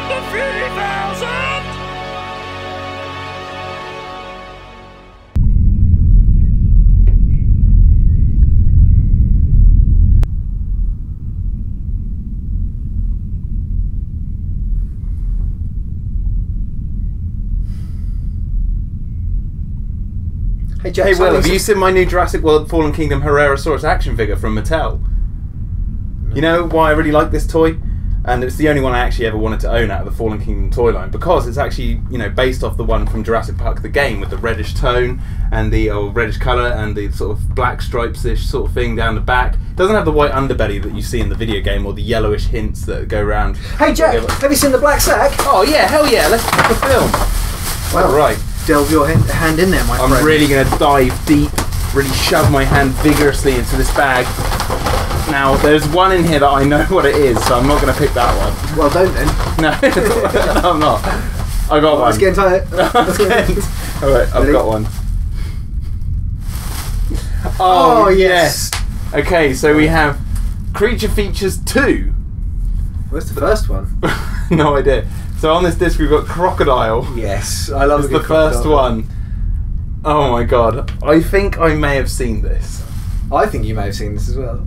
The Fury 1000! Hey, Jack, Hey Will, have you seen my new Jurassic World Fallen Kingdom Herrerasaurus action figure from Mattel? No. You know why I really like this toy? And it's the only one I actually ever wanted to own out of the Fallen Kingdom toy line, because it's actually, you know, based off the one from Jurassic Park the game, with the reddish tone and the reddish colour and the sort of black stripes-ish sort of thing down the back. It doesn't have the white underbelly that you see in the video game, or the yellowish hints that go around. Hey Jack, have you seen the black sack? Oh yeah, hell yeah, let's watch the film. Well, right. Delve your hand in there, my friend. I'm really going to dive deep, really shove my hand vigorously into this bag. Now, there's one in here that I know what it is, so I'm not going to pick that one. Well, don't then. No, no I'm not. I got one. Let's get into it. Alright, I've got one. Oh, yes. Okay, so we have Creature Features 2. Where's the first one? No idea. So on this disc we've got Crocodile. Yes, I love it. It's the first one. Oh my god. I think I may have seen this. I think you may have seen this as well.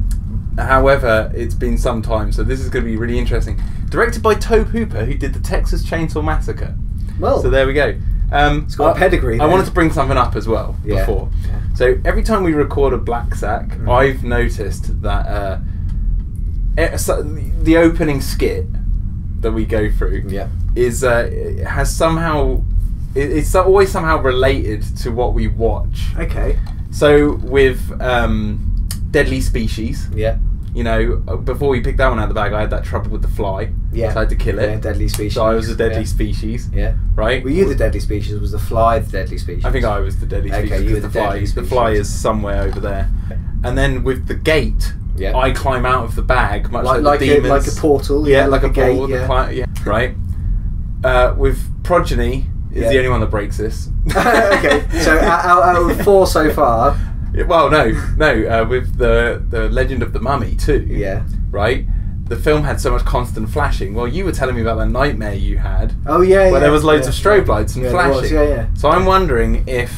However, it's been some time, so this is going to be really interesting. Directed by Tobe Hooper, who did the Texas Chainsaw Massacre. Well, so there we go. It's got a pedigree. I wanted to bring something up as well before. Yeah. So every time we record a Black Sack, I've noticed that the opening skit that we go through is has somehow it's always somehow related to what we watch. Okay. So with Deadly Species, you know, before we picked that one out of the bag, I had that trouble with the fly. Yeah. So I had to kill it. Yeah, Deadly Species. So I was the Deadly Species. Yeah. Right? Were you the Deadly Species, or was the fly the Deadly Species? I think I was the Deadly Species. Okay, you were the Deadly Species. The fly is somewhere over there. And then with the gate, I climb out of the bag, much like the demons. Like a portal. Yeah, like a portal. Gate, right. With Progeny is the only one that breaks this. Okay, so out of 4 so far. Well, no. With the Legend of the Mummy too. Yeah. Right. The film had so much constant flashing. Well, you were telling me about that nightmare you had. Oh yeah. Where there was loads of strobe lights and flashing. Yeah. So I'm wondering if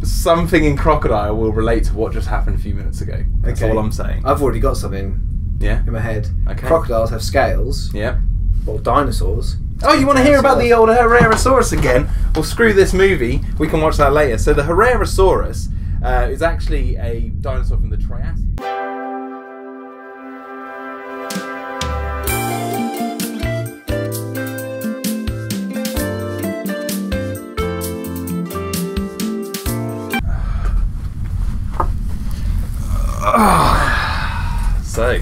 something in Crocodile will relate to what just happened a few minutes ago. That's all I'm saying. I've already got something. In my head. Okay. Crocodiles have scales. Yeah. Or dinosaurs. Oh, you want to hear about the old Herrerasaurus again? Well, screw this movie. We can watch that later. So the Herrerasaurus is actually a dinosaur from the Triassic. So,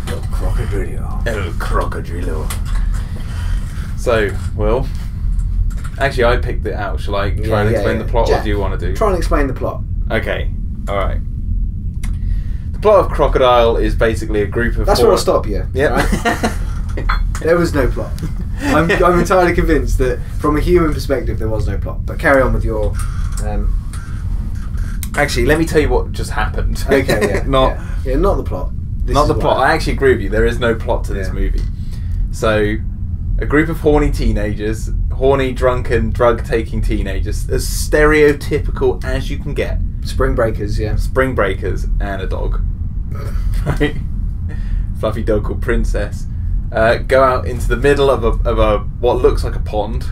El Crocodile. El Crocodile. So, Will, actually I picked it out. Shall I try and explain the plot? What do you want to do? Try and explain the plot. Okay, alright. The plot of Crocodile is basically a group of That's where I'll stop you. Yeah. Right? There was no plot. I'm entirely convinced that from a human perspective there was no plot. But carry on with your... Actually, let me tell you what just happened. Okay, yeah. not the plot. Not the plot. I actually agree with you. There is no plot to this movie. So, a group of horny teenagers, horny, drunken, drug-taking teenagers, as stereotypical as you can get. Spring breakers, yeah. Spring breakers and a dog. Right? Fluffy dog called Princess. Go out into the middle of a what looks like a pond,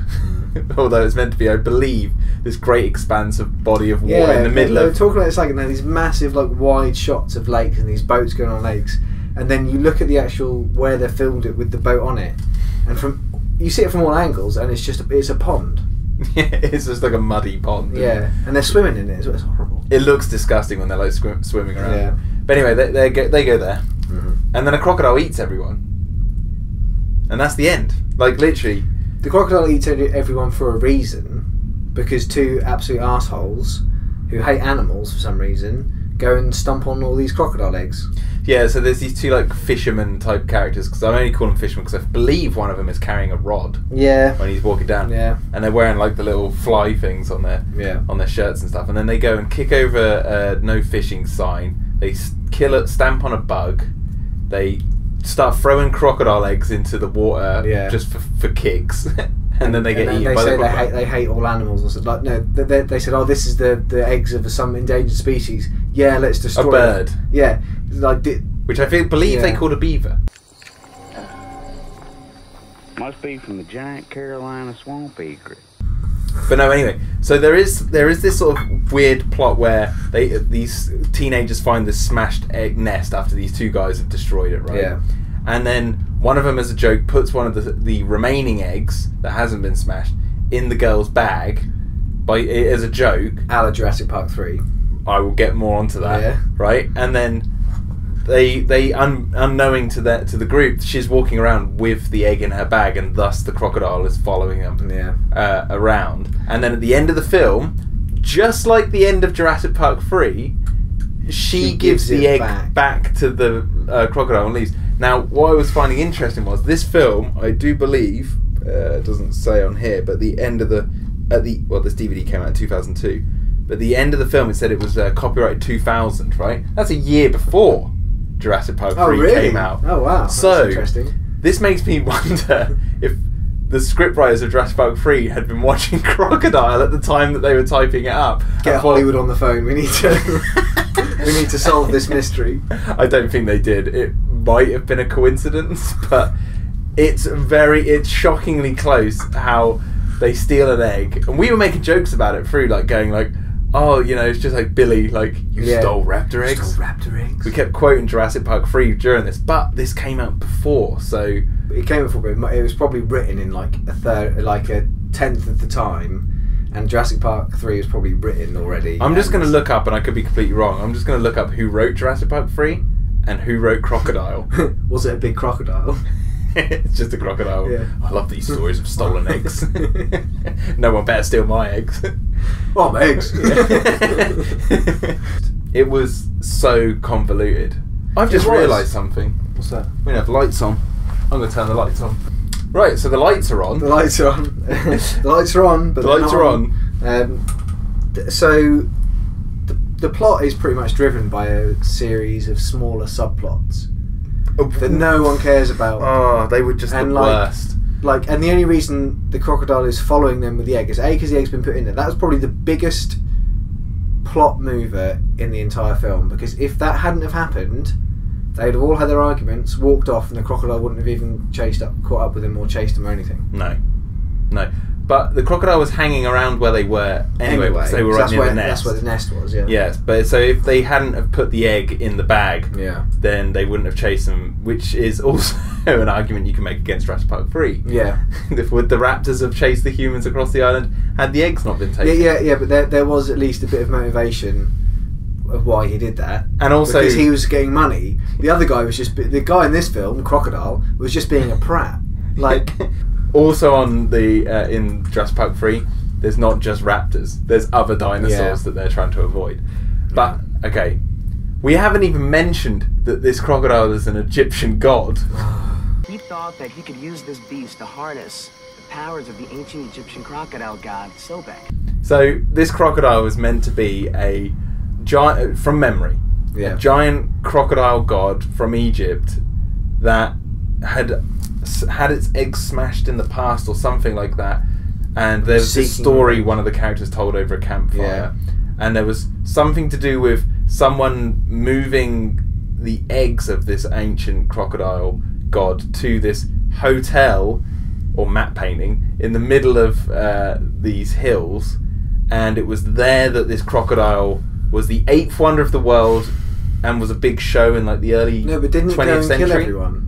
although it's meant to be, I believe, this great expanse of body of water in the middle of... They're talking about it's like these massive wide shots of lakes and these boats going on lakes, and then you look at the actual where they filmed it with the boat on it, and you see it from all angles, and it's a pond. Yeah, it's just like a muddy pond. Yeah, and they're swimming in it as well. It's horrible. It looks disgusting when they're like swimming around. Yeah. But anyway, they go there, and then a crocodile eats everyone, and that's the end. Like literally, the crocodile eats everyone for a reason, because 2 absolute assholes who hate animals for some reason go and stomp on all these crocodile eggs. Yeah, so there's these 2 like fisherman type characters, because I only call them fishermen because I believe one of them is carrying a rod. Yeah. When he's walking down. Yeah. And they're wearing like the little fly things on their shirts and stuff, and then they go and kick over a no fishing sign. They stamp on a bug. They start throwing crocodile eggs into the water just for kicks. And then they get eaten by the crocodile. They hate all animals. Or something. Like, no, they said, oh, this is the eggs of some endangered species. Yeah, let's destroy a bird. It. Yeah. Like, which I believe they called a beaver. Must be from the giant Carolina swamp egret. But no, anyway, so there is this sort of weird plot where these teenagers find this smashed egg nest after these two guys have destroyed it, right? Yeah. And then one of them, as a joke, puts one of the remaining eggs that hasn't been smashed in the girl's bag as a joke. A la Jurassic Park 3. I will get more onto that, right? And then they unknowing to the group, she's walking around with the egg in her bag, and thus the crocodile is following them around. And then at the end of the film, just like the end of Jurassic Park 3, she gives the egg back to the crocodile and leaves. Now, what I was finding interesting was this film, I do believe, it doesn't say on here, but the end of this DVD came out in 2002. But the end of the film, it said it was copyright 2000, right? That's a year before Jurassic Park 3 came out. Oh, wow. So, that's interesting. This makes me wonder if the scriptwriters of Jurassic Park 3 had been watching Crocodile at the time that they were typing it up. Get Hollywood on the phone. We need to solve this mystery. I don't think they did. It might have been a coincidence, but it's shockingly close how they steal an egg. And we were making jokes about it through, like going like, oh, you know, it's just like Billy, like, you stole raptor eggs. Stole raptor eggs. We kept quoting Jurassic Park 3 during this, but this came out before, so it came out before. It was probably written in like a tenth of the time, and Jurassic Park 3 was probably written already. I'm just going to look up, and I could be completely wrong. I'm just going to look up who wrote Jurassic Park 3 and who wrote Crocodile. Was it a big crocodile? It's just a crocodile. Yeah. I love these stories of stolen eggs. No one better steal my eggs. Oh, my eggs. It was so convoluted. I've just realised something. What's that? We don't have lights on. I'm going to turn the lights on. Right, so the lights are on. The lights are on. The lights are on, but the lights are on. So the plot is pretty much driven by a series of smaller subplots that no one cares about. Oh, they were just the worst. And the only reason the crocodile is following them with the egg is A, because the egg's been put in there. That was probably the biggest plot mover in the entire film, because if that hadn't have happened, they'd have all had their arguments, walked off, and the crocodile wouldn't have even caught up with him or chased him or anything. No. But the crocodile was hanging around where they were anyway because they were right near the nest. That's where the nest was, yeah. Yes, but so if they hadn't have put the egg in the bag, then they wouldn't have chased them, which is also an argument you can make against Jurassic Park 3. Yeah. Would the raptors have chased the humans across the island had the eggs not been taken? Yeah, but there was at least a bit of motivation of why he did that. And also because he was getting money. The other guy was the guy in this film, Crocodile, was just being a prat. Like... Also on the in Jurassic Park 3, there's not just raptors. There's other dinosaurs that they're trying to avoid. But, okay, we haven't even mentioned that this crocodile is an Egyptian god. He thought that he could use this beast to harness the powers of the ancient Egyptian crocodile god, Sobek. So, this crocodile was meant to be a giant, from memory, a giant crocodile god from Egypt that had its eggs smashed in the past or something like that, and there's this story one of the characters told over a campfire, and there was something to do with someone moving the eggs of this ancient crocodile god to this hotel or matte painting in the middle of these hills, and it was there that this crocodile was the 8th wonder of the world and was a big show in like the early 20th but didn't it go and century. Kill everyone?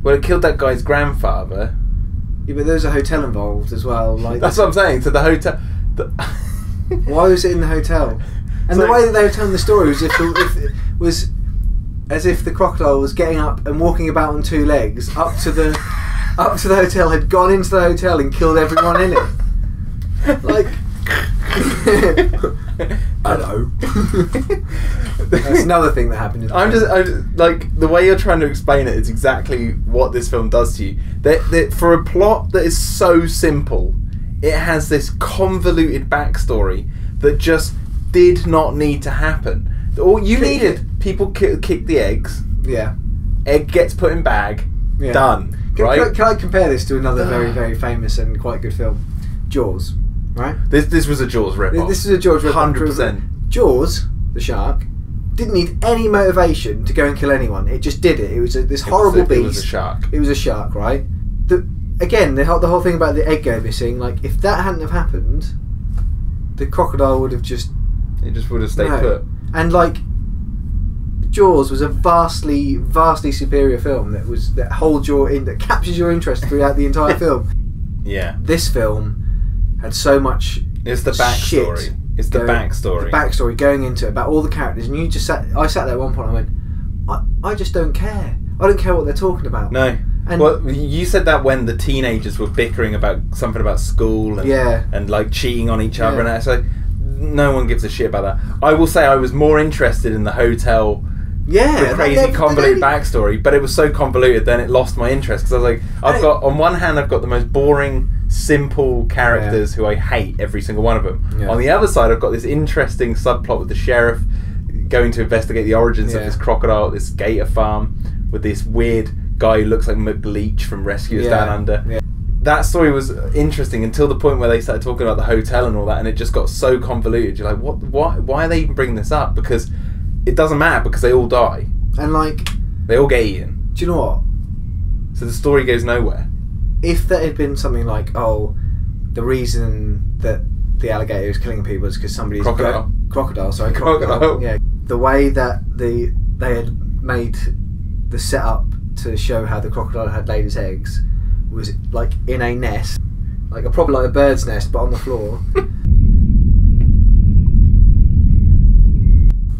Well, it killed that guy's grandfather. Yeah, but there's a hotel involved as well. Like that's what I'm saying. So the hotel. Why was it in the hotel? And the way that they were telling the story was as if the crocodile was getting up and walking about on two legs up to the hotel, had gone into the hotel and killed everyone in it. Like. Hello. That's another thing that happened. I'm just like the way you're trying to explain it is exactly what this film does to you. For a plot that is so simple, it has this convoluted backstory that just did not need to happen. All you needed, people kick the eggs. Yeah. egg gets put in bag, Yeah. done. Right? Can I compare this to another very, very famous and quite good film? Jaws, right? This was a Jaws rip-off. This is a Jaws rip-off. 100%. Jaws, the shark, didn't need any motivation to go and kill anyone. It just did it. It was this horrible beast. It was a shark. It was a shark, right? Again, the whole thing about the egg go missing, like, if that hadn't have happened, the crocodile would have just... It just would have stayed put. And, like, Jaws was a vastly, vastly superior film that holds that captures your interest throughout the entire film. Yeah. This film had so much It's the backstory. shit It's the backstory. The backstory going into it about all the characters, and you just I sat there at one point and I went, I just don't care. I don't care what they're talking about. No. And well, you said that when the teenagers were bickering about something about school and like cheating on each other, and so no one gives a shit about that. I will say I was more interested in the hotel. Yeah, the crazy convoluted backstory, but it was so convoluted then it lost my interest because I was like, on one hand I've got the most boring, simple characters who I hate every single one of them. Yeah. On the other side I've got this interesting subplot with the sheriff going to investigate the origins of this crocodile, this gator farm, with this weird guy who looks like McLeach from Rescuers Down Under. Yeah. That story was interesting until the point where they started talking about the hotel and all that, and it just got so convoluted. You're like, why are they even bringing this up? Because it doesn't matter, because they all die. And like... They all get eaten. Do you know what? So the story goes nowhere. If there had been something like, the reason that the alligator is killing people is because somebody's... Crocodile. Yeah. The way that they had made the setup to show how the crocodile had laid its eggs was like in a nest. Like a bird's nest, but on the floor.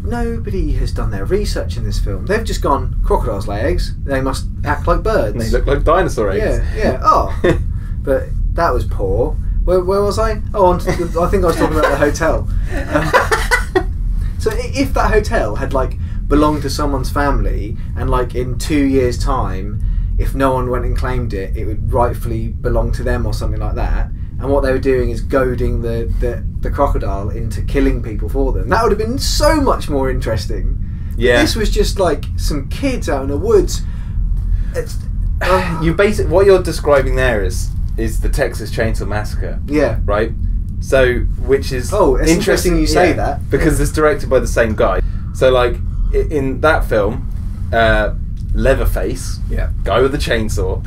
Nobody has done their research in this film. They've just gone, crocodiles lay eggs, they must act like birds. They look like dinosaur eggs. Yeah. But that was poor. Where was I? I think I was talking about the hotel. So if that hotel had like belonged to someone's family, and like in 2 years' time, if no one went and claimed it, it would rightfully belong to them or something like that. And what they were doing is goading the crocodile into killing people for them. That would have been so much more interesting. Yeah. This was just like some kids out in the woods. What you're describing there is the Texas Chainsaw Massacre. Yeah. Right? So, which is it's interesting you say that. Because it's directed by the same guy. So, like, in that film, Leatherface, guy with the chainsaw,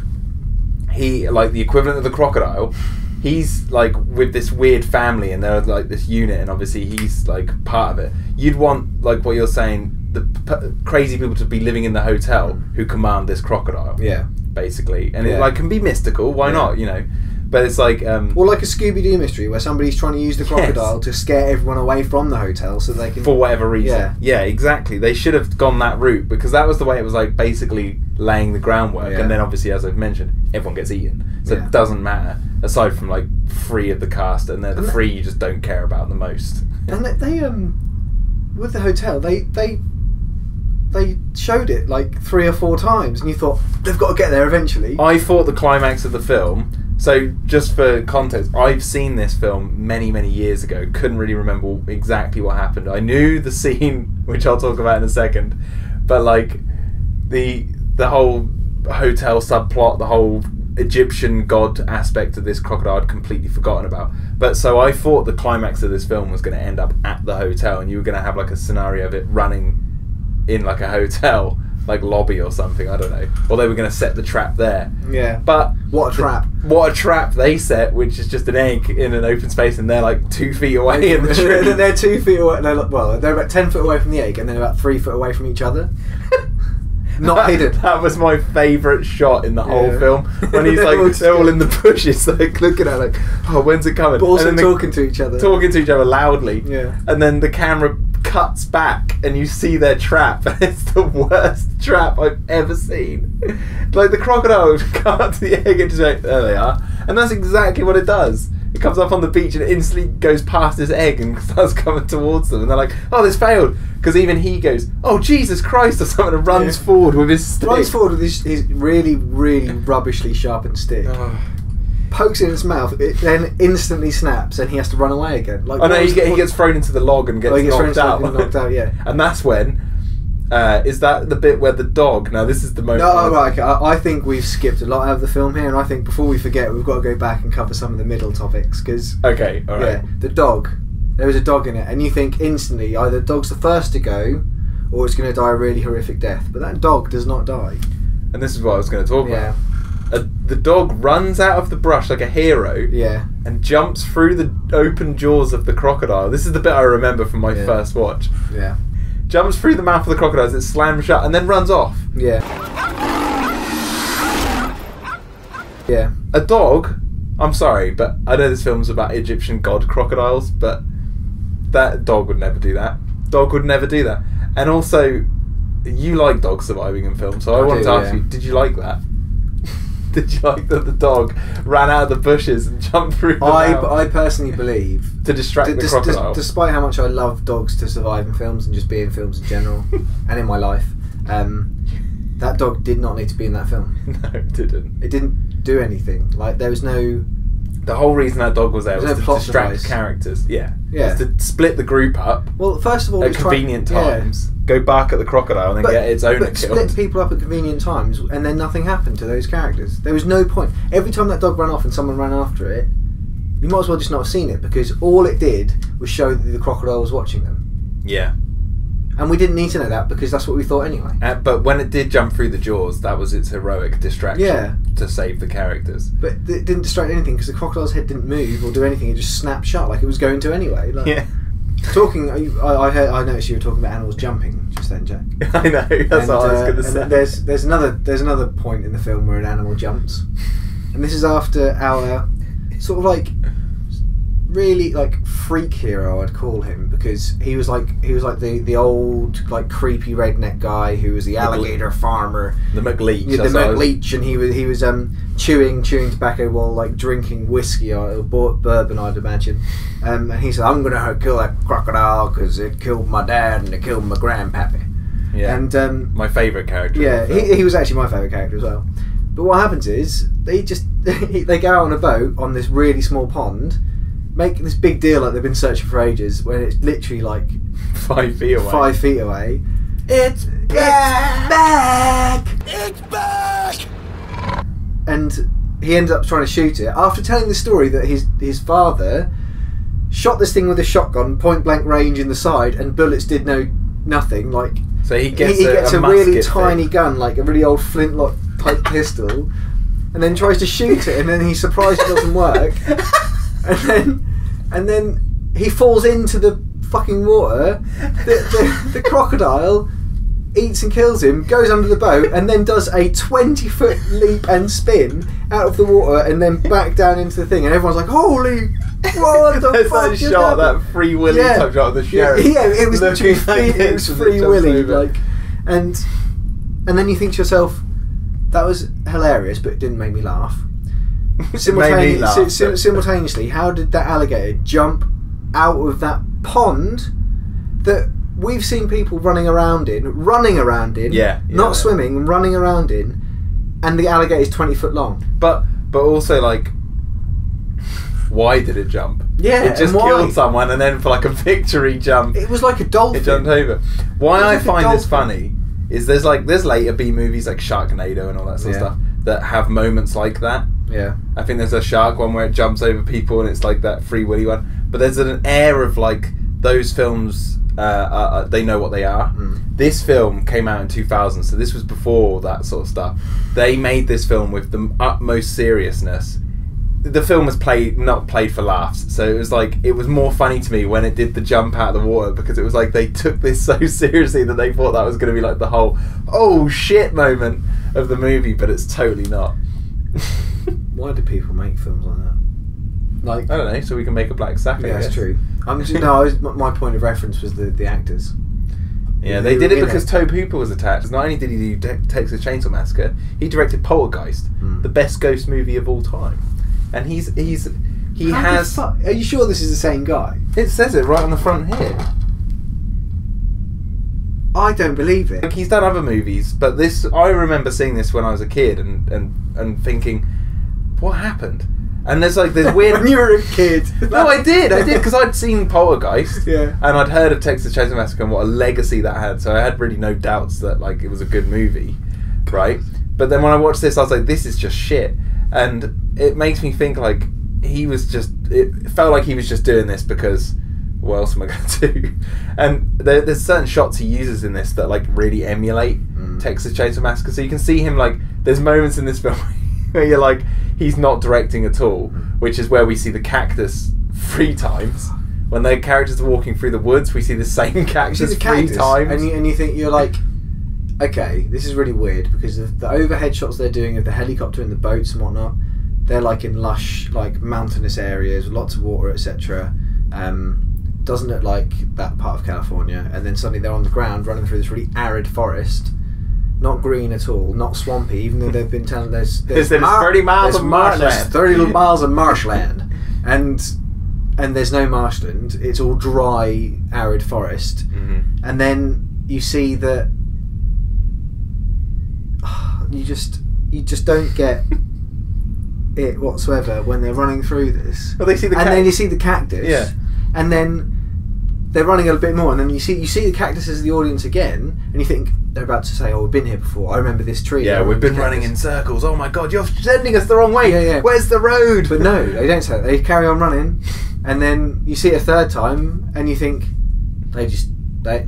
he, like, the equivalent of the crocodile, he's like with this weird family, and they're like this unit, and obviously he's like part of it. You'd want, like what you're saying, the crazy people to be living in the hotel who command this crocodile. Yeah, basically, and it like can be mystical. Why not? You know, but it's like or like a Scooby-Doo mystery where somebody's trying to use the crocodile to scare everyone away from the hotel so they can, for whatever reason. Yeah, exactly. They should have gone that route, because that was the way it was, like basically laying the groundwork, and then obviously, as I've mentioned, everyone gets eaten, so it doesn't matter. Aside from like 3 of the cast, and they're the 3 you just don't care about the most. And they with the hotel, they showed it like 3 or 4 times, and you thought they've got to get there eventually. I thought the climax of the film. So just for context, I've seen this film many, many years ago. Couldn't really remember exactly what happened. I knew the scene, which I'll talk about in a second, but like the whole hotel subplot, the whole Egyptian god aspect of this crocodile I'd completely forgotten about. But so I thought the climax of this film was going to end up at the hotel, and you were going to have like a scenario of it running in like a hotel like lobby or something, I don't know, or they were going to set the trap there. Yeah, but what a trap they set, which is just an egg in an open space, and they're like 2 feet away in the tree. They're 2 feet away. They're about 10 foot away from the egg, and then about 3 foot away from each other. Not hidden. That was my favourite shot in the whole film, when he's like, they're all in the bushes, like looking at it, like, oh, when's it coming? But also talking to each other loudly. Yeah. And then the camera cuts back, and you see their trap, and it's the worst trap I've ever seen. Like the crocodile would come up to the egg and just like, there they are, and that's exactly what it does. It comes up on the beach and it instantly goes past his egg and starts coming towards them, and they're like, oh, this failed, because even he goes, oh, Jesus Christ, or something, and runs forward with his stick. Runs forward with his really, really rubbishly sharpened stick. Pokes it in its mouth, it then instantly snaps, and he has to run away again. Like, he gets thrown into the log and gets knocked out. Yeah. And that's when is that the bit where the dog... Now, this is the moment... No, right, okay. I think we've skipped a lot out of the film here, and I think before we forget, we've got to go back and cover some of the middle topics, because... Okay, alright. Yeah, the dog. There was a dog in it, and you think instantly either the dog's the first to go, or it's going to die a really horrific death. But that dog does not die. And this is what I was going to talk Yeah. about. The dog runs out of the brush like a hero, Yeah. and jumps through the open jaws of the crocodile. This is the bit I remember from my first watch. Yeah. Jumps through the mouth of the crocodile as it slams shut, and then runs off. Yeah. Yeah. A dog, I'm sorry, but I know this film's about Egyptian god crocodiles, but that dog would never do that. Dog would never do that. And also, you like dogs surviving in films, so I wanted to ask you, did you like that? Did you like that the dog ran out of the bushes and jumped through the mouth? I personally believe... To distract the crocodile. Despite how much I love dogs to survive in films and just be in films in general, and in my life, that dog did not need to be in that film. No, it didn't. It didn't do anything. Like, there was no... The whole reason that dog was there was to distract device. Characters. Yeah. Yeah. It was to split the group up Well, first of all... at convenient times, go bark at the crocodile and then get its owner but killed. split people up at convenient times, and then nothing happened to those characters. There was no point. Every time that dog ran off and someone ran after it, you might as well just not have seen it, because all it did was show that the crocodile was watching them. Yeah. And we didn't need to know that, because that's what we thought anyway. But when it did jump through the jaws, that was its heroic distraction Yeah. to save the characters. But it didn't distract anything, because the crocodile's head didn't move or do anything. It just snapped shut like it was going to anyway. Like, Yeah. Talking, I noticed you were talking about animals jumping just then, Jack. I know, that's what I was going to say. There's another point in the film where an animal jumps, and this is after our sort of like really like freak hero, I'd call him, because he was like the old like creepy redneck guy who was the alligator farmer, The McLeach. the McLeach, and he was chewing tobacco while like drinking whiskey or bourbon, I'd imagine. And he said, "I'm gonna kill that crocodile because it killed my dad and it killed my grandpappy." Yeah. And my favourite character. yeah, in the film. he was actually my favourite character as well. But what happens is they go out on a boat on this really small pond, make this big deal like they've been searching for ages, when it's literally like 5 feet away. 5 feet away. It's back! It's back! And he ends up trying to shoot it after telling the story that his father shot this thing with a shotgun, point blank range in the side, and bullets did nothing. Like, So he gets a really musket tiny thing. gun, like a really old flintlock type pistol, and then tries to shoot it, and then he's surprised it doesn't work. And then he falls into the fucking water. The crocodile eats and kills him, goes under the boat, and then does a 20-foot leap and spin out of the water, and then back down into the thing. And everyone's like, "Holy, what the There's fuck that just shot, happened?" that Free Willy type shot of the sheriff. Yeah, it was literally looking like it was this as it Free jumps Willy, over. like, and then you think to yourself, that was hilarious, but it didn't make me laugh. Made me laugh. Simultaneously, how did that alligator jump out of that pond that we've seen people running around in, not swimming, running around in, and the alligator is 20 foot long? But also, like, why did it jump? Yeah, it just and why? killed someone, and then for like a victory jump, It was like a dolphin. it jumped over. Why It was I like a find this dolphin. funny is there's later B movies like Sharknado and all that sort of Yeah. stuff that have moments like that. Yeah. I think there's a shark one where it jumps over people and it's like that Free Willy one. But there's an air of like those films, they know what they are. Mm. This film came out in 2000, so this was before that sort of stuff. They made this film with the utmost seriousness. The film was not played for laughs, so it was more funny to me when it did the jump out of the water, because it was like they took this so seriously that they thought that was going to be like the whole "oh shit" moment of the movie, but it's totally not. Why do people make films like that? Like, I don't know, so we can make a Black Sack. yeah, I that's guess. true. My point of reference was the actors. Yeah, they did it In because Tobe Hooper was attached. Not only did he do Texas Chainsaw Massacre, he directed Poltergeist, the best ghost movie of all time. And he has. Are you sure this is the same guy? It says it right on the front here. I don't believe it. Like, he's done other movies, but this, I remember seeing this when I was a kid and thinking, what happened? And there's weird. When you were a kid. No, I did, because I'd seen Poltergeist, Yeah. and I'd heard of Texas Chainsaw Massacre and what a legacy that had. So I had really no doubts that it was a good movie, right? But then when I watched this, I was like, this is just shit, and it makes me think he was just. It felt like he was just doing this because. What else am I going to do? And there's certain shots he uses in this that really emulate Texas Chainsaw Massacre. So you can see him there's moments in this film where you're he's not directing at all, which is where we see the cactus 3 times. When the characters are walking through the woods, we see the same cactus 3 times. And you think you're okay, this is really weird because the overhead shots they're doing of the helicopter and the boats and whatnot, they're in lush mountainous areas with lots of water, etc. Doesn't look like that part of California, and then suddenly they're on the ground running through this really arid forest, not green at all, not swampy, even though they've been telling there's 30 miles of marshland. There's 30 miles of marshland, and there's no marshland. It's all dry, arid forest, and then you see that you just don't get it whatsoever when they're running through this. Well, they see then you see the cactus, yeah. And then they're running a bit more, and then you see the cactus as the audience again, and you think they're about to say, "Oh, we've been here before. I remember this tree." Yeah, we've been running in circles. Oh my god, you're sending us the wrong way. Yeah. Where's the road? But no, they don't say that. They carry on running, and then you see it a third time, and you think this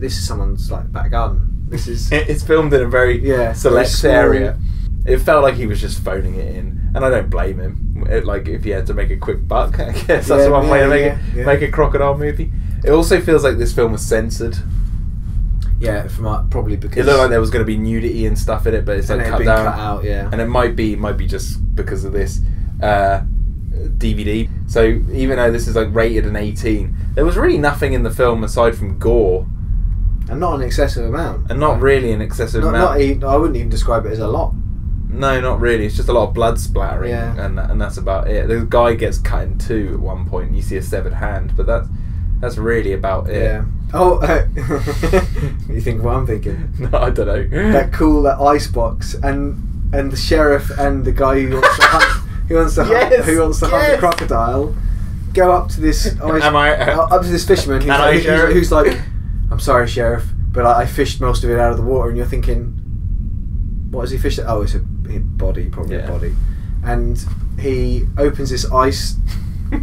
is someone's back garden. This is it's filmed in a very select very area. It felt like he was just phoning it in, and I don't blame him. If he had to make a quick buck, I guess that's one way to make a crocodile movie. It also feels like this film was censored. Yeah, probably because it looked like there was going to be nudity and stuff in it, but it's cut down. Cut out, yeah. And it might be just because of this DVD. So even though this is rated an 18, there was really nothing in the film aside from gore, and not an excessive amount, and not really an excessive amount. I wouldn't even describe it as a lot. No, not really. It's just a lot of blood splattering, and that's about it. The guy gets cut in 2 at one point, and you see a severed hand, but that's really about it. Yeah. Oh, you think what I'm thinking? No, I don't know. That ice box, and the sheriff and the guy who wants to hunt, who wants to hunt the crocodile, go up to this up to this fisherman who's like, "I'm sorry, sheriff, but I fished most of it out of the water," and you're thinking, what has he fished? Oh, it's a body, probably a body. And he opens this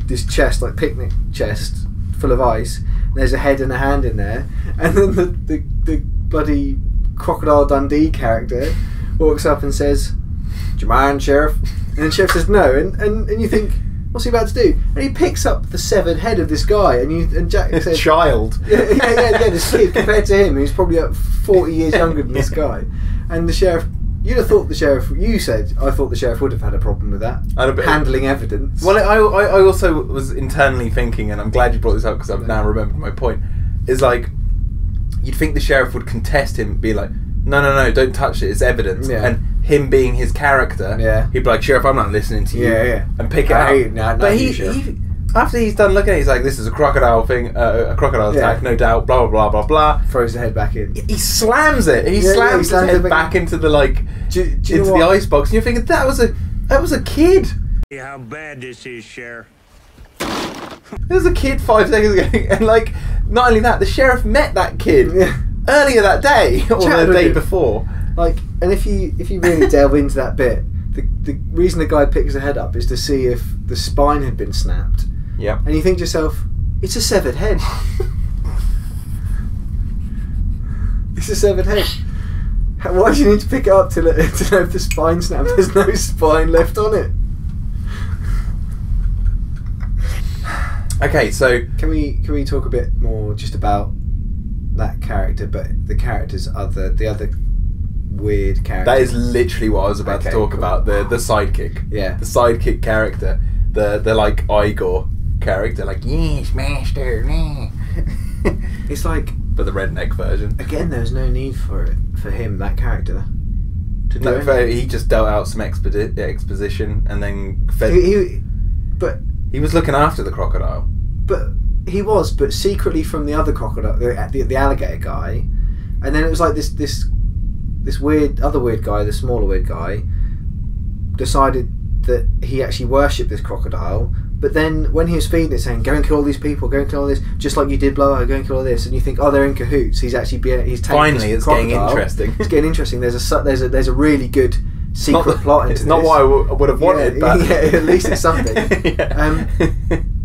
this chest, picnic chest, full of ice. And there's a head and a hand in there. And then the bloody Crocodile Dundee character walks up and says, "Do you mind, Sheriff?" And the sheriff says no. And you think, what's he about to do? And he picks up the severed head of this guy. And Jack says, child. Yeah, this kid compared to him, who's probably 40 years younger than this guy. And the sheriff. You'd have thought the sheriff. You said I thought the sheriff would have had a problem with that. Handling evidence. Well, I also was internally thinking, and I'm glad you brought this up because I've now remembered my point. Is you'd think the sheriff would contest him, be like, "No, don't touch it. It's evidence." Yeah. And him being his character, he'd be like, "Sheriff, I'm not listening to you." Yeah. And pick it up. But he after he's done looking at it, he's like, "This is a crocodile thing, a crocodile attack, no doubt." Blah blah blah blah blah. Throws the head back in. He slams it. He slams his head back into the into the icebox, and you're thinking that was a kid. How bad this is, Sheriff. There was a kid 5 seconds ago, and not only that, the sheriff met that kid earlier that day or the day before. And if you really delve into that bit, the reason the guy picks the head up is to see if the spine had been snapped. Yeah. And you think to yourself, it's a severed head. It's a severed head. Why do you need to pick it up to know if the spine snapped? There's no spine left on it. Okay, so can we talk a bit more just about that character, but the characters the other weird character? That is literally what I was about to talk about. The sidekick. Yeah. The sidekick character. The Igor character, yes, master. It's but the redneck version. Again, there was no need for him, that character, to do anything. He just dealt out some exposition and then fed. He was looking after the crocodile. But he was, but secretly from the other crocodile, the alligator guy, and then it was this weird guy, the smaller weird guy, decided that he actually worshipped this crocodile. But then when he was feeding it, saying, "Go and kill all these people, go and kill all this," just like you did Blower, go and kill all this, and you think, "Oh, they're in cahoots." He's actually he's taking Finally, it's getting interesting. It's getting interesting. There's a really good secret plot into this. It's not what I would have wanted, but at least it's something. Yeah.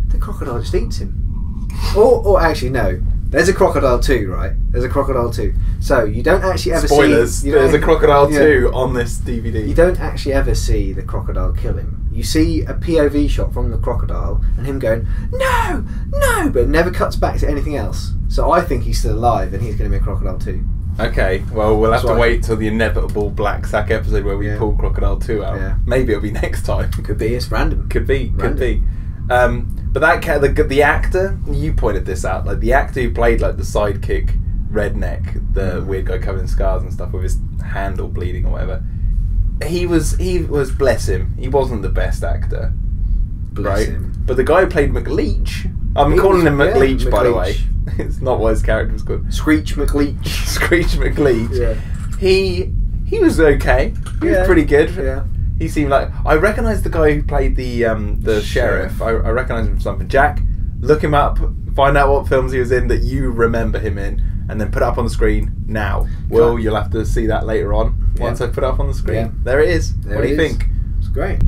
The crocodile just eats him. Or actually, no. There's a Crocodile 2, right? There's a Crocodile 2. So you don't actually ever Spoilers. see... There's a Crocodile 2 on this DVD. You don't actually ever see the crocodile kill him. You see a POV shot from the crocodile and him going, "No! No!" But it never cuts back to anything else. So I think he's still alive and he's going to be a Crocodile 2. Okay, well, we'll have to wait till the inevitable Black Sack episode where we pull Crocodile 2 out. Yeah. Maybe it'll be next time. Could be. It's random. Could be. But the actor, you pointed this out, like the actor who played like the sidekick redneck, the weird guy covered in scars and stuff with his handle bleeding or whatever. He was bless him. He wasn't the best actor, Bless him. But the guy who played McLeach, I'm calling him McLeach, by the way. It's not what his character was called. Screech McLeach. Screech McLeach. Yeah. He was okay. He was pretty good. Yeah. He seemed like... I recognise the guy who played the sheriff. I recognise him from something. Jack, look him up, find out what films he was in that you remember him in, and then put it up on the screen now. Will, you'll have to see that later on, once I put it up on the screen. Yeah. There it is. What do you think? It's great.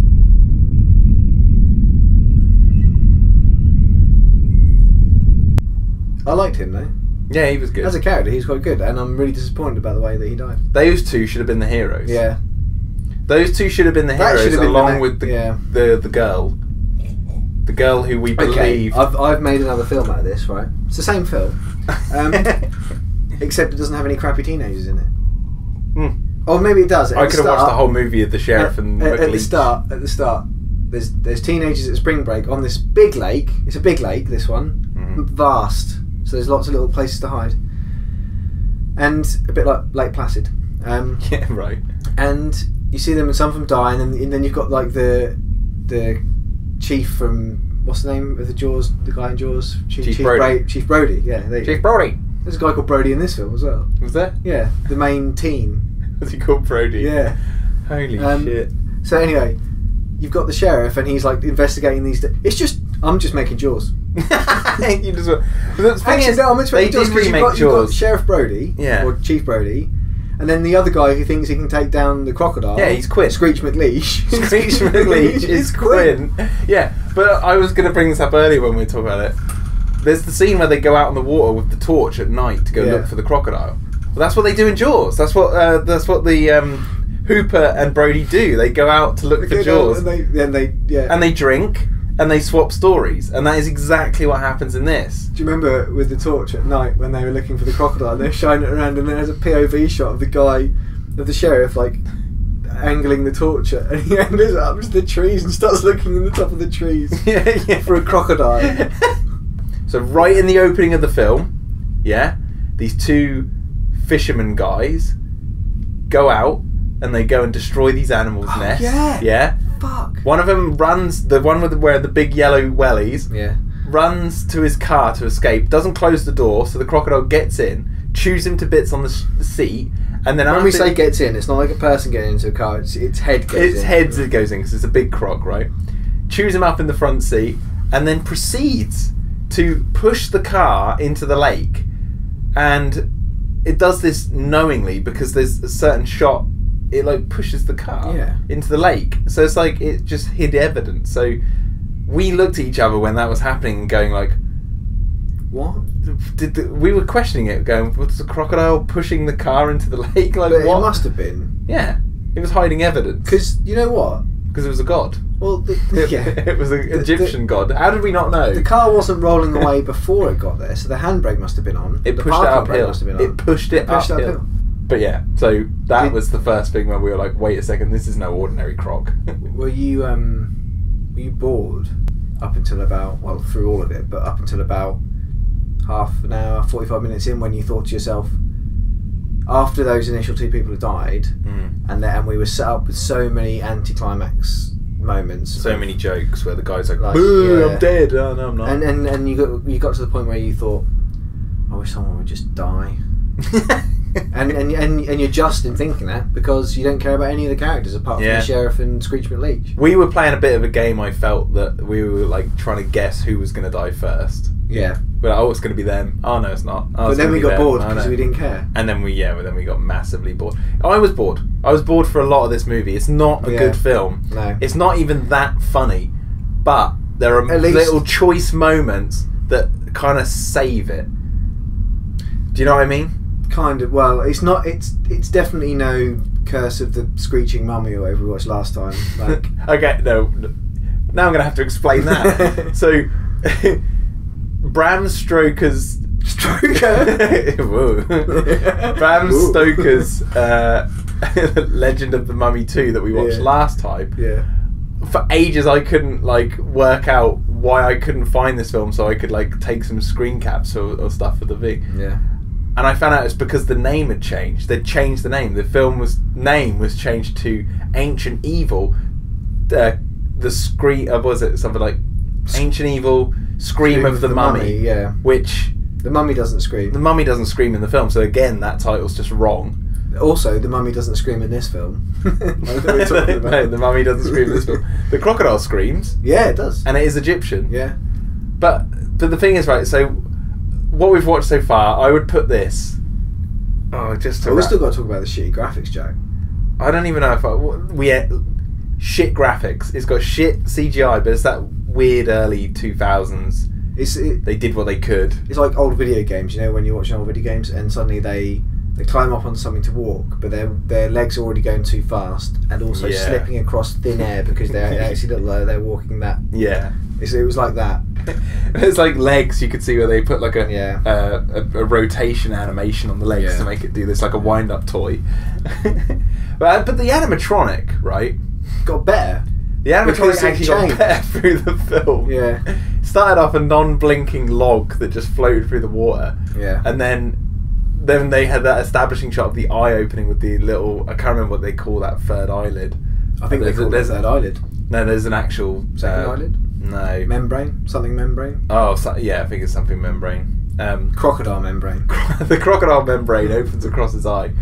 I liked him, though. Yeah, he was good. As a character, he's quite good, and I'm really disappointed about the way that he died. Those two should have been the heroes. Yeah. Those two should have been the heroes, along with the girl. The girl who we believe... Okay, I've made another film out of this, right? It's the same film. Except it doesn't have any crappy teenagers in it. Or maybe it does. I could have watched the whole movie of the sheriff and McLeach. At the start, there's teenagers at spring break on this big lake. It's a big lake, this one. Vast. So there's lots of little places to hide. And a bit like Lake Placid. Yeah, right. And... you see them, and some of them die, and then you've got like the chief from, what's the name of the Jaws? The guy in Jaws, Chief Brody. Chief Brody. Yeah, there you Chief go. Brody. There's a guy called Brody in this film as well. Was there? Yeah, the main teen. Was he called Brody? Yeah. Holy shit. So anyway, you've got the sheriff, and he's like investigating these. I'm just making Jaws. You just. Actually, no, I'm just making Jaws because you've got Sheriff Brody, or Chief Brody. And then the other guy who thinks he can take down the crocodile. Yeah, he's Quinn. Screech McLeach. Screech McLeach is Quinn. Yeah, but I was going to bring this up earlier when we were talking about it. There's the scene where they go out on the water with the torch at night to go look for the crocodile. Well, that's what they do in Jaws. That's what the Hooper and Brody do. They go out to look for Jaws. And they drink. And they swap stories, and that is exactly what happens in this. Do you remember with the torch at night when they were looking for the crocodile? They're shining it around, and then there's a POV shot of the guy, of the sheriff, like angling the torch, and he angles it up to the trees and starts looking in the top of the trees for a crocodile. So right in the opening of the film, these two fisherman guys go out and they go and destroy these animals' nests. Yeah. Fuck. One of them runs, the one where the big yellow wellies, runs to his car to escape, doesn't close the door, so the crocodile gets in, chews him to bits on the seat, and then when we say gets in, it's not like a person getting into a car, its head goes in. Its head goes in, because it's a big croc, right? Chews him up in the front seat, and then proceeds to push the car into the lake. And it does this knowingly, because there's a certain shot, it like pushes the car into the lake, so it's like it just hid evidence. So we looked at each other when that was happening and going like, what we were questioning it, going, was the crocodile pushing the car into the lake? Like, but what? It must have been. Yeah, it was hiding evidence, because you know what, because it was a god. Well, it was an Egyptian god. How did we not know? The car wasn't rolling away before it got there, so the handbrake must have been on. It pushed it uphill. It pushed it uphill. But yeah, so that was the first thing when we were like, wait a second, this is no ordinary croc. Were you bored up until about, well, through all of it, but up until about half an hour, 45 minutes in, when you thought to yourself, after those initial two people had died, and we were set up with so many anticlimax moments, so many jokes where the guy's like, boo, I'm dead. Oh no, I'm not. And you got to the point where you thought, I wish someone would just die. and you're just in thinking that because you don't care about any of the characters apart from the sheriff and Screech McLeach. We were playing a bit of a game. I felt that we were like trying to guess who was going to die first. Yeah. But it's going to be them. Oh no, it's not. But then we got bored because we didn't care. And then we got massively bored. I was bored. I was bored for a lot of this movie. It's not a good film. No. It's not even that funny. But there are little choice moments that kind of save it. Do you know what I mean? Kind of. Well, it's not. It's definitely no Curse of the Screeching Mummy or whatever we watched last time. Like, okay, no. Now I'm going to have to explain that. So, Bram Stoker's Bram Stoker's Legend of the Mummy 2 that we watched last time. Yeah. For ages, I couldn't work out why I couldn't find this film, so I could take some screen caps or stuff for the V. Yeah. And I found out it's because the name had changed. They'd changed the name. The film's name was changed to Ancient Evil. The Scream, was it something like Ancient Evil Scream of the Mummy? Yeah. Which the Mummy doesn't scream. The Mummy doesn't scream in the film. So again, that title's just wrong. Also, the Mummy doesn't scream in this film. No, the Mummy doesn't scream in this film. The crocodile screams. Yeah, it does. And it is Egyptian. Yeah. But the thing is, right, so what we've watched so far, I would put this... we've still got to talk about the shitty graphics, Jack. I don't even know if shit graphics. It's got shit CGI, but it's that weird early 2000s. They did what they could. It's like old video games, when you're watching old video games and suddenly they climb up onto something to walk, but their legs are already going too fast and also slipping across thin air because they actually look like they're walking that. Yeah. It was like that. It's like legs. You could see where they put a rotation animation on the legs to make it do this, like a wind-up toy. but the animatronic, right, got better. The animatronic actually got better through the film. Yeah. Started off a non-blinking log that just floated through the water. Yeah. And then they had that establishing shot of the eye opening with the little... I can't remember what they call that third eyelid. I think there's that eyelid. No, there's an actual... Second eyelid? No. Membrane? Something membrane? Oh, I think it's something membrane. Crocodile membrane. The crocodile membrane opens across his eye.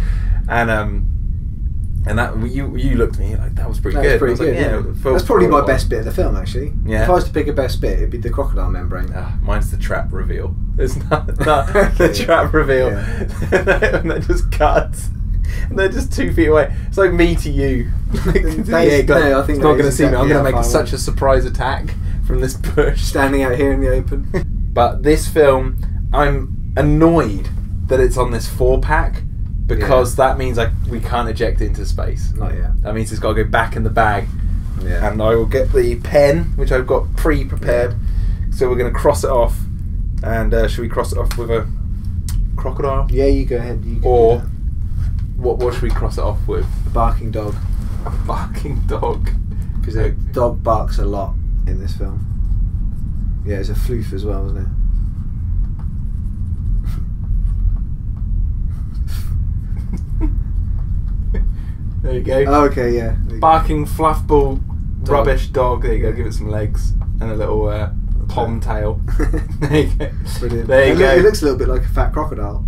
And that you looked at me like, that was pretty good. Pretty good, that's probably my best bit of the film, actually. Yeah. If I was to pick a best bit, it'd be the crocodile membrane. Mine's the trap reveal. It's not the trap reveal. And that just cuts. And they're just 2 feet away. It's like me to you. I think it's not going to see me. I'm going to make such a surprise attack from this bush. Standing out here in the open. But this film, I'm annoyed that it's on this 4-pack. Because that means we can't eject it into space. Not yet. That means it's got to go back in the bag. Yeah. And I will get the pen, which I've got pre-prepared. Yeah. So we're going to cross it off. And should we cross it off with a crocodile? Yeah, you go ahead. Or what should we cross it off with? A barking dog. A barking dog. Because the dog barks a lot in this film. Yeah, it's a floof as well, isn't it? There you go. Oh, okay, yeah. Barking fluffball rubbish dog. There you go. Give it some legs and a little pom tail. There you go. Brilliant. There you go. It looks a little bit like a fat crocodile.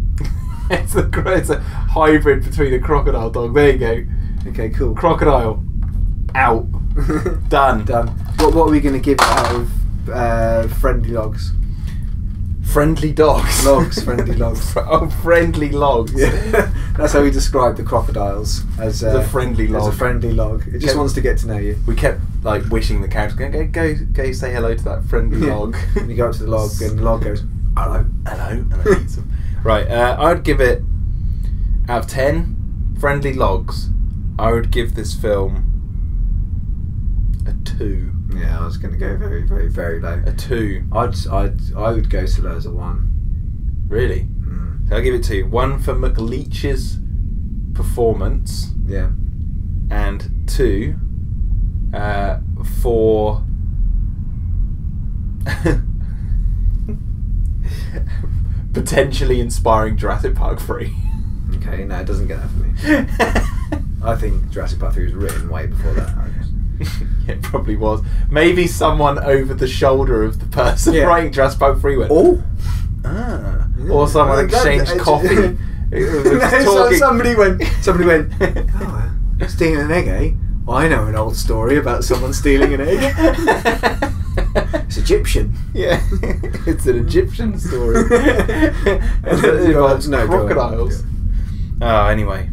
It's a hybrid between a crocodile dog. There you go. Okay, cool. Crocodile. Out. Done. What are we going to give it out of friendly logs? Friendly dogs. Friendly logs. Friendly logs. Yeah. That's how we describe the crocodiles as a friendly log. As a friendly log. It just wants to get to know you. We kept wishing the characters go say hello to that friendly log. And you go up to the log and the log goes hello, and it eats them. Right, I'd give it out of 10 friendly logs. I would give this film a 2. Yeah, I was going to go very, very, very low. A 2. I would go so low as a 1. Really? So I'll give it 2. 1 for McLeach's performance. Yeah. And 2 for potentially inspiring Jurassic Park 3. Okay, no, it doesn't get that for me. I think Jurassic Park 3 was written way before that. It probably was. Maybe someone over the shoulder of the person writing Jurassic Park 3 went, oh, or someone exchanged coffee So somebody went, oh, stealing an egg, eh? Well, I know an old story about someone stealing an egg. It's Egyptian. Yeah, it's an Egyptian story. It involves crocodiles. Oh, anyway.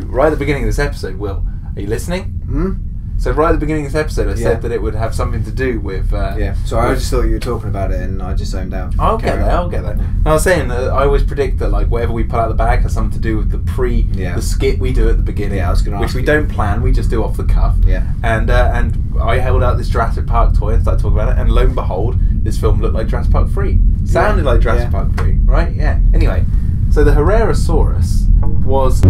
Right at the beginning of this episode, Will, are you listening? Hmm? So right at the beginning of this episode, I said that it would have something to do with... so I just thought you were talking about it and I just zoned out. I'll get there. I was saying that I always predict that like whatever we pull out of the bag has something to do with the skit we do at the beginning. Yeah, I was going to ask which we don't plan, we just do off the cuff. Yeah. And I held out this Jurassic Park toy and started talking about it, and lo and behold, this film looked like Jurassic Park 3. Sounded like Jurassic Park 3, right? Yeah. Anyway, so the Herrerasaurus was...